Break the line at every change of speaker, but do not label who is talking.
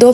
2